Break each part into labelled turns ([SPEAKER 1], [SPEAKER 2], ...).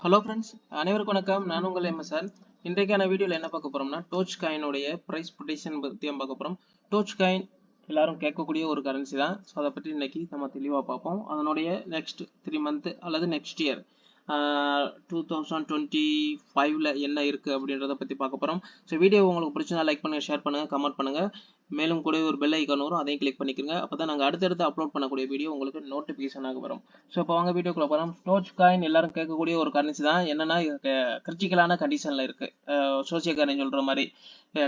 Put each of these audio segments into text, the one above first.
[SPEAKER 1] Hello friends, அனைவருக்கும் வணக்கம். நான் உங்கள் எம்எஸ்ஆர். இன்றைக்கான வீடியோவில் என்ன பார்க்க போறோம்னா டோச் காயினுடைய ப்ரைஸ் ப்ரிடிக்ஷன் பற்றி பார்க்க போகிறோம். டோச் காயின் எல்லாரும் கேட்கக்கூடிய ஒரு கரன்சி தான். ஸோ அதை பற்றி இன்னைக்கு நம்ம தெளிவாக பார்ப்போம். அதனுடைய நெக்ஸ்ட் 3 மந்த் அல்லது நெக்ஸ்ட் இயர் 2025 என்ன இருக்குது அப்படின்றத பற்றி பார்க்க போகிறோம். ஸோ வீடியோ உங்களுக்கு பிடிச்சா லைக் பண்ணுங்கள், ஷேர் பண்ணுங்கள், கமெண்ட் பண்ணுங்கள். மேலும் கூட ஒரு பெல் ஐக்கான் வரும், அதையும் கிளிக் பண்ணிக்கோங்க. அப்போ தான் நாங்கள் அடுத்தடுத்து அப்லோட் பண்ணக்கூடிய வீடியோ உங்களுக்கு நோட்டிஃபிகேஷனாக வரும். ஸோ இப்போ வாங்க வீடியோக்குள்ள போகிறோம். டோச் காயின் எல்லாரும் கேட்கக்கூடிய ஒரு கரன்சி தான். என்னன்னா கிரிட்டிக்கலான கண்டிஷனில் இருக்குது. சோசியக்காரன் சொல்கிற மாதிரி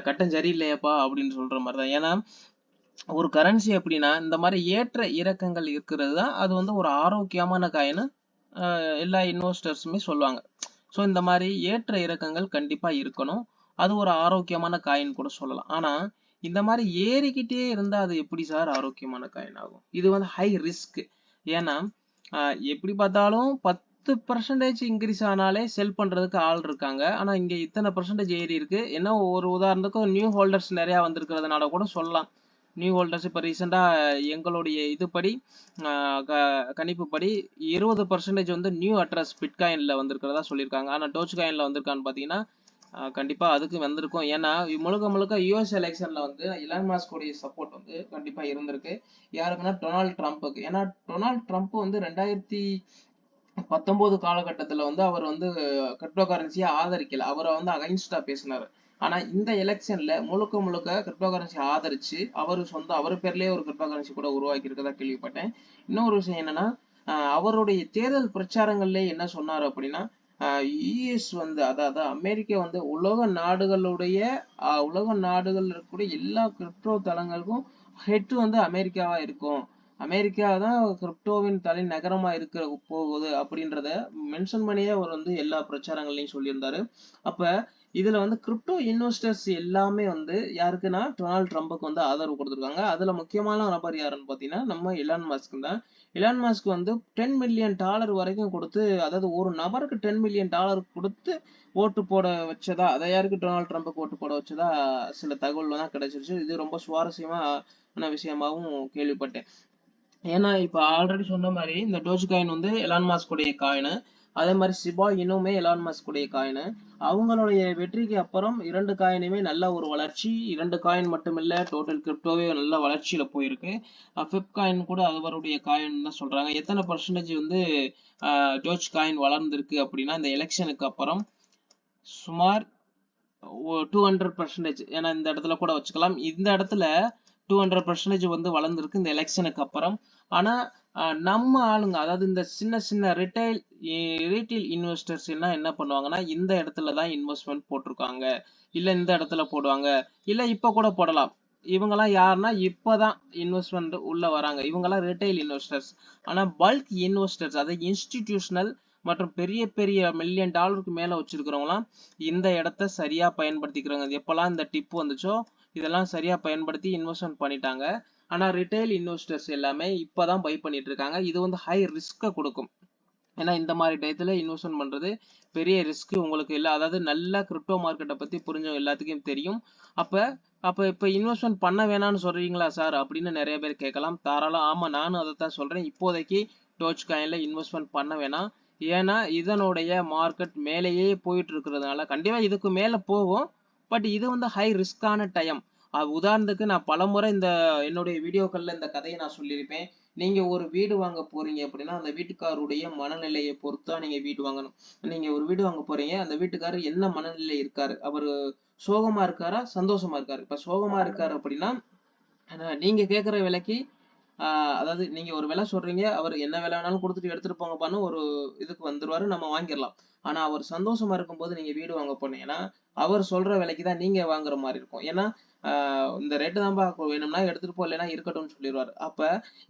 [SPEAKER 1] கட்டம் சரியில்லையப்பா அப்படின்னு சொல்கிற மாதிரி தான். ஏன்னா ஒரு கரன்சி அப்படின்னா இந்த மாதிரி ஏற்ற இறக்கங்கள் இருக்கிறது தான் அது வந்து ஒரு ஆரோக்கியமான காயின்னு எல்லா இன்வெஸ்டர்ஸுமே சொல்லுவாங்க. ஸோ இந்த மாதிரி ஏற்ற இறக்கங்கள் கண்டிப்பாக இருக்கணும். அது ஒரு ஆரோக்கியமான காயின் கூட சொல்லலாம். ஆனால் இந்த மாதிரி ஏறிக்கிட்டே இருந்தால் அது எப்படி சார் ஆரோக்கியமான காயின் ஆகும்? இது வந்து ஹை ரிஸ்க். ஏன்னா எப்படி பார்த்தாலும் 10% இன்க்ரீஸ் ஆனாலே செல் பண்ணுறதுக்கு ஆள் இருக்காங்க. ஆனால் இங்கே இத்தனை பர்சன்டேஜ் ஏறி இருக்கு. ஏன்னா ஒரு உதாரணத்துக்கு நியூ ஹோல்டர்ஸ் நிறையா வந்திருக்கிறதுனால கூட சொல்லலாம். நியூ ஹோல்டர்ஸ் இப்போ ரீசெண்டாக எங்களுடைய இதுபடி கணிப்புப்படி 20% வந்து நியூ அட்ரஸ் பிட்காயினில் வந்திருக்கிறதா சொல்லியிருக்காங்க. ஆனால் டோச் காயினில் வந்திருக்கான்னு பார்த்தீங்கன்னா கண்டிப்பாக அதுக்கு வந்திருக்கும். ஏன்னா முழுக்க முழுக்க யூஎஸ் எலெக்ஷனில் வந்து இலான் மாஸ்கோடைய சப்போர்ட் வந்து கண்டிப்பாக இருந்திருக்கு. யாருக்குன்னா டொனால்ட் ட்ரம்ப்புக்கு. ஏன்னா டொனால்ட் ட்ரம்ப் வந்து 2019 காலகட்டத்தில் வந்து அவர் வந்து கிரிப்டோ கரன்சியை ஆதரிக்கல. அவரை வந்து அகைன்ஸ்டா பேசினார். ஆனா இந்த எலெக்ஷன்ல முழுக்க முழுக்க கிரிப்டோ கரன்சி ஆதரிச்சு அவர் பேர்லயே ஒரு கிரிப்டோ கரன்சி கூட உருவாக்கி இருக்கதா கேள்விப்பட்டேன். இன்னொரு விஷயம் என்னன்னா அவருடைய தேர்தல் பிரச்சாரங்கள்ல என்ன சொன்னார் அப்படின்னா யுஎஸ் வந்து அதாவது அமெரிக்கா வந்து உலக நாடுகள் இருக்கக்கூடிய எல்லா கிரிப்டோ தளங்களுக்கும் ஹெட் வந்து அமெரிக்காவா இருக்கும். அமெரிக்கா தான் கிரிப்டோவின் தலைநகரமா இருக்க போகுது அப்படின்றத மென்ஷன் பண்ணியே அவர் வந்து எல்லா பிரச்சாரங்கள்லையும் சொல்லியிருந்தாரு. அப்ப இதுல வந்து கிரிப்டோ இன்வெஸ்டர்ஸ் எல்லாமே வந்து யாருக்குன்னா டொனால்ட் ட்ரம்புக்கு வந்து ஆதரவு கொடுத்துருக்காங்க. அதுல முக்கியமான நபர் யாருன்னு பாத்தீங்கன்னா நம்ம எலான் மஸ்க் தான். எலான் மஸ்க் வந்து $10 மில்லியன் வரைக்கும் கொடுத்து, அதாவது ஒரு நபருக்கு $10 மில்லியன் கொடுத்து ஓட்டு போட வச்சதா, அதை யாருக்கு டொனால்ட் ட்ரம்புக்கு ஓட்டு போட வச்சதா சில தகவல் தான் கிடைச்சிருச்சு. இது ரொம்ப சுவாரஸ்யமான விஷயமாவும் கேள்விப்பட்டேன். ஏன்னா இப்ப ஆல்ரெடி சொன்ன மாதிரி இந்த டோஜ் காயின் வந்து எலான் மாஸ்குடைய காயின். அதே மாதிரி சிபா இன்னுமே எலான் மாஸ்குடைய காயின். அவங்களுடைய வெற்றிக்கு அப்புறம் 2 காயினுமே நல்ல ஒரு வளர்ச்சி. 2 காயின் மட்டும் இல்ல, டோட்டல் கிரிப்டோவே நல்ல வளர்ச்சியில போயிருக்கு. ஃபிப் காயின் கூட அவருடைய காயின் தான் சொல்றாங்க. எத்தனை பர்சன்டேஜ் வந்து டோஜ் காயின் வளர்ந்திருக்கு அப்படின்னா இந்த எலெக்ஷனுக்கு அப்புறம் சுமார் 200%. ஏன்னா இந்த இடத்துல கூட வச்சுக்கலாம். இந்த இடத்துல 200% வந்து வளர்ந்துருக்கு இந்த எலெக்ஷனுக்கு அப்புறம். ஆனா நம்ம ஆளுங்க, அதாவது இந்த சின்ன சின்ன ரீட்டைல் இன்வெஸ்டர்ஸ் எல்லாம் என்ன பண்ணுவாங்கன்னா இந்த இடத்துல தான் இன்வெஸ்ட்மெண்ட் போட்டிருக்காங்க, இல்ல இந்த இடத்துல போடுவாங்க, இல்ல இப்ப கூட போடலாம். இவங்கெல்லாம் யாருன்னா இப்பதான் இன்வெஸ்ட்மெண்ட் உள்ள வராங்க. இவங்கெல்லாம் ரீட்டைல் இன்வெஸ்டர்ஸ். ஆனா பல்க் இன்வெஸ்டர்ஸ், அதாவது இன்ஸ்டிடியூஷனல் மற்றும் பெரிய பெரிய $1 மில்லியன் மேல வச்சிருக்கிறவங்களாம் இந்த இடத்த சரியா பயன்படுத்திக்கிறாங்க. எப்பெல்லாம் இந்த டிப் வந்துச்சோ இதெல்லாம் சரியா பயன்படுத்தி இன்வெஸ்ட்மெண்ட் பண்ணிட்டாங்க. ஆனா ரிட்டைல் இன்வெஸ்டர்ஸ் எல்லாமே இப்பதான் பை பண்ணிட்டு இருக்காங்க. இது வந்து ஹை ரிஸ்க கொடுக்கும். ஏன்னா இந்த மாதிரி டயத்துல இன்வெஸ்ட்மெண்ட் பண்றது பெரிய ரிஸ்க் உங்களுக்கு இல்லை. அதாவது நல்ல கிரிப்டோ மார்க்கெட்டை பத்தி புரிஞ்சவங்க எல்லாத்துக்கும் தெரியும். இப்ப இன்வெஸ்ட்மெண்ட் பண்ண வேணாம்னு சொல்றீங்களா சார் அப்படின்னு நிறைய பேர் கேட்கலாம். தாராளம் ஆமா, நானும் அதை தான் சொல்றேன். இப்போதைக்கு டோச் காயின்ல இன்வெஸ்ட்மெண்ட் பண்ண வேணாம். ஏன்னா இதனுடைய மார்க்கெட் மேலேயே போயிட்டு இருக்கிறதுனால கண்டிப்பா இதுக்கு மேல போகும். பட் இது வந்து ஹை ரிஸ்கான டைம். உதாரணத்துக்கு நான் பலமுறை என்னுடைய வீடியோக்கள்ல இந்த கதையை நான் சொல்லியிருப்பேன். நீங்க ஒரு வீடு வாங்க போறீங்க அப்படின்னா அந்த வீட்டுக்காரருடைய மனநிலையை பொறுத்தா நீங்க வீடு வாங்கணும். நீங்க ஒரு வீடு வாங்க போறீங்க, அந்த வீட்டுக்காரர் என்ன மனநிலை இருக்காரு, அவரு சோகமா இருக்காரா சந்தோஷமா இருக்காரு? இப்ப சோகமா இருக்காரு அப்படின்னா நீங்க கேட்குற விலைக்கு அதாவது நீங்க ஒரு விலை சொல்றீங்க, அவர் என்ன விலை வேணாலும் கொடுத்துட்டு எடுத்துட்டு போங்கப்பான்னு ஒரு இதுக்கு வந்துருவாரு, நம்ம வாங்கிடலாம். ஆனா அவர் சந்தோஷமா இருக்கும்போது நீங்க வீடு வாங்க போனீங்கன்னா அவர் சொல்ற விலைக்கு தான் நீங்க வாங்குற மாதிரி இருக்கும். ஏன்னா இந்த ரேட்டு தான்ப்பா வேணும்னா எடுத்துட்டு போ, இல்லைன்னா இருக்கட்டும்னு சொல்லிடுவாரு. அப்ப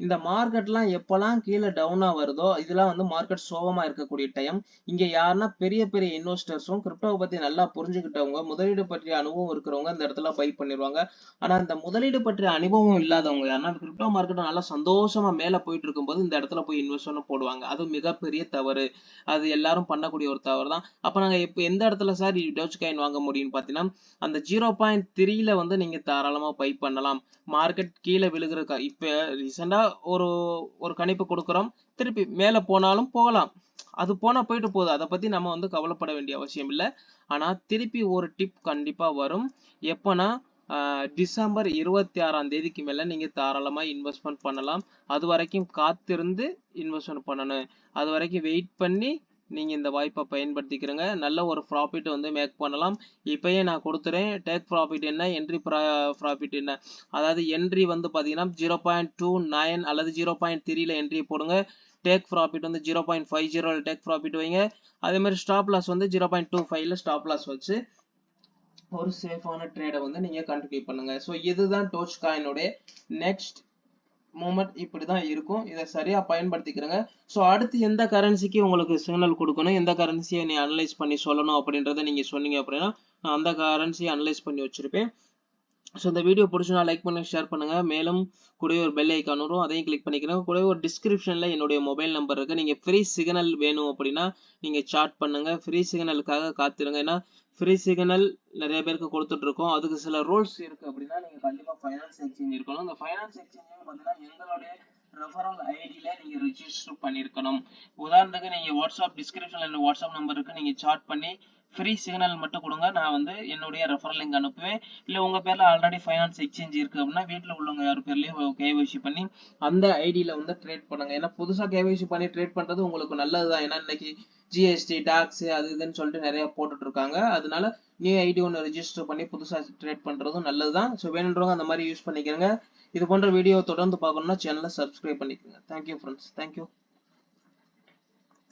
[SPEAKER 1] இந்த மார்க்கெட்லாம் எப்பெல்லாம் கீழே டவுனா வருதோ இதெல்லாம் வந்து மார்க்கெட் சோகமா இருக்கக்கூடிய டைம். இங்க யாருன்னா பெரிய பெரிய இன்வெஸ்டர்ஸும் கிரிப்டோவை பத்தி நல்லா புரிஞ்சுக்கிட்டவங்க, முதலீடு பற்றிய அனுபவம் இருக்கிறவங்க இந்த இடத்துல பை பண்ணிடுவாங்க. ஆனா இந்த முதலீடு பற்றிய அனுபவம் இல்லாதவங்க யாருன்னா கிரிப்டோ மார்க்கெட் நல்லா சந்தோஷமா மேல போயிட்டு இருக்கும்போது இந்த இடத்துல போய் இன்வெஸ்ட் போடுவாங்க. அது மிகப்பெரிய தவறு. அது எல்லாரும் பண்ணக்கூடிய ஒரு தவறு தான். அப்ப நாங்க இப்ப எந்த இடத்துல சார் டோஜ் காயின் வாங்க முடியும்னு பாத்தீங்கன்னா அந்த 0.3ல வந்து நீங்க தாராளமா பை பண்ணலாம். மார்க்கெட் கீழே விழுகிறக்கா இப்ப ரீசெண்டா ஒரு ஒரு கணிப்பு கொடுக்குறோம், திருப்பி மேல போனாலும் போகலாம். அது போனா போயிட்டு போகுது, அதை பத்தி நம்ம வந்து கவலைப்பட வேண்டிய அவசியம் இல்லை. ஆனா திருப்பி ஒரு டிப் கண்டிப்பா வரும். எப்பனா டிசம்பர் 26ஆம் தேதிக்கு மேல நீங்க தாராளமா இன்வெஸ்ட்மெண்ட் பண்ணலாம். அது வரைக்கும் காத்திருந்து இன்வெஸ்ட்மெண்ட் பண்ணணும். அது வரைக்கும் வெயிட் பண்ணி நீங்க இந்த வாய்ப்பை பயன்படுத்திக்கிறங்க. நல்ல ஒரு ப்ராஃபிட் வந்து மேக் பண்ணலாம். இப்பயே நான் கொடுத்துறேன். டேக் ப்ராஃபிட் என்ன, என்ட்ரி ப்ராஃபிட் என்ன. அதாவது என்ட்ரி வந்து பாத்தீங்கன்னா 0.29 அல்லது 0.3ல என்ட்ரி போடுங்க. டேக் ப்ராஃபிட் வந்து 0.50 டேக் ப்ராஃபிட் வைங்க. அதே மாதிரி ஸ்டாப் லாஸ் வந்து 0.25ல ஸ்டாப் லாஸ் வச்சு ஒரு சேஃபான ட்ரேடை வந்து நீங்க கண்டினியூ பண்ணுங்க. ஸோ இதுதான் டோச் காயினுடைய நெக்ஸ்ட் மூமெண்ட் இப்படிதான் இருக்கும். இதை சரியா பயன்படுத்திக்கிறங்க. ஸோ அடுத்து எந்த கரன்சிக்கு உங்களுக்கு சிக்னல் கொடுக்கணும், எந்த கரன்சியை நீ அனலைஸ் பண்ணி சொல்லணும் அப்படின்றத நீங்க சொன்னீங்க அப்படின்னா நான் அந்த கரன்சியை அனலைஸ் பண்ணி வச்சிருப்பேன். ஸோ இந்த வீடியோ பிடிச்சுனா லைக் பண்ணுங்க, ஷேர் பண்ணுங்க. மேலும் கூட ஒரு பெல் ஐக்கான் வரும், அதையும் கிளிக் பண்ணிக்கிறேன். கூட ஒரு டிஸ்கிரிப்ஷன்ல என்னுடைய மொபைல் நம்பர் இருக்கு. நீங்க ஃப்ரீ சிக்னல் வேணும் அப்படின்னா நீங்க சாட் பண்ணுங்க. ஃப்ரீ சிக்னலுக்காக காத்திருங்க. ஏன்னா ஃப்ரீ சிக்னல் நிறைய பேருக்கு கொடுத்துட்டு இருக்கோம். அதுக்கு சில ரூல்ஸ் இருக்கு. அப்படின்னா நீங்க கண்டிப்பா ஃபைனான்ஸ் எக்ஸ்சேஞ்ச் இருக்கணும். இந்த ஃபைனான்ஸ் எக்ஸ்சேஞ்ச் பார்த்தீங்கன்னா எங்களுடைய ரெஃபரல் ஐடியில நீங்க ரெஜிஸ்டர் பண்ணிருக்கணும். உதாரணத்துக்கு நீங்க வாட்ஸ்அப் டிஸ்கிரிப்ஷன்ல வாட்ஸ்அப் நம்பர் இருக்கு, நீங்க சாட் பண்ணி ஃப்ரீ சிக்னல் மட்டும் கொடுங்க, நான் வந்து என்னுடைய ரெஃபரல் லிங்க் அனுப்புவேன். இல்ல உங்க பேர்ல ஆல்ரெடி ஃபைனான்ஸ் எக்ஸ்சேஞ்ச் இருக்கு அப்படின்னா வீட்டுல உள்ளவங்க யார் பேர்லயும் கேஒய்சி பண்ணி அந்த ஐடியில வந்து ட்ரேட் பண்ணுங்க. ஏன்னா புதுசா கேஒய்சி பண்ணி ட்ரேட் பண்றது உங்களுக்கு நல்லதுதான். ஏன்னா இன்னைக்கு ஜிஎஸ்டி டாக்ஸ் அது இதுன்னு சொல்லிட்டு நிறைய போட்டுட்டு இருக்காங்க. அதனால நியூ ஐடி ஒன்று ரெஜிஸ்டர் பண்ணி புதுசா ட்ரேட் பண்றதும் நல்லதுதான். ஸோ வேணுன்றவங்க அந்த மாதிரி யூஸ் பண்ணிக்கிறங்க. இது போன்ற வீடியோ தொடர்ந்து பார்க்கணும்னா சேனலை சப்ஸ்கிரைப் பண்ணிக்கோங்க. Thank you friends. தேங்க்யூ.